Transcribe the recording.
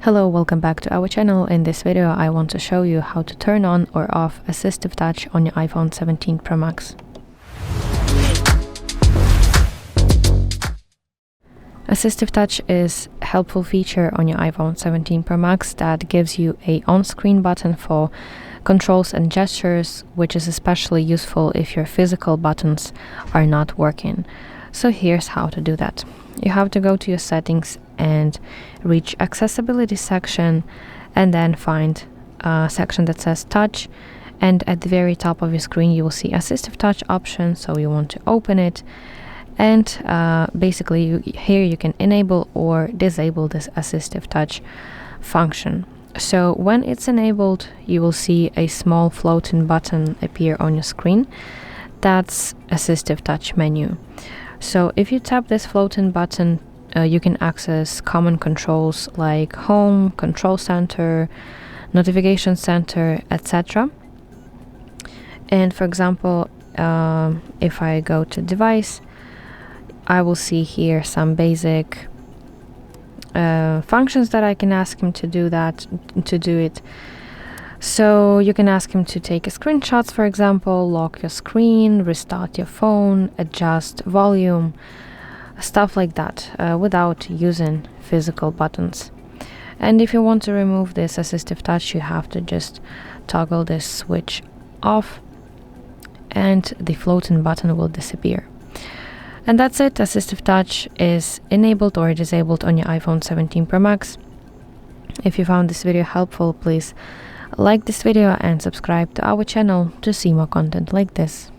Hello, welcome back to our channel. In this video I want to show you how to turn on or off Assistive Touch on your iPhone 17 Pro Max. Assistive Touch is a helpful feature on your iPhone 17 Pro Max that gives you a on-screen button for controls and gestures, which is especially useful if your physical buttons are not working. So here's how to do that. You have to go to your settings and reach accessibility section, and then find a section that says touch, and at the very top of your screen you will see Assistive Touch option, so you want to open it, and basically here you can enable or disable this Assistive Touch function. So when it's enabled, you will see a small floating button appear on your screen. That's Assistive Touch menu. So if you tap this floating button, you can access common controls like home, control center, notification center, etc. And for example, if I go to device, I will see here some basic functions that I can ask him to do it. So you can ask him to take screenshots, for example, lock your screen, restart your phone, adjust volume, stuff like that, without using physical buttons. And if you want to remove this Assistive Touch, you have to just toggle this switch off and the floating button will disappear. And that's it. Assistive Touch is enabled or disabled on your iPhone 17 Pro Max. If you found this video helpful, please like this video and subscribe to our channel to see more content like this.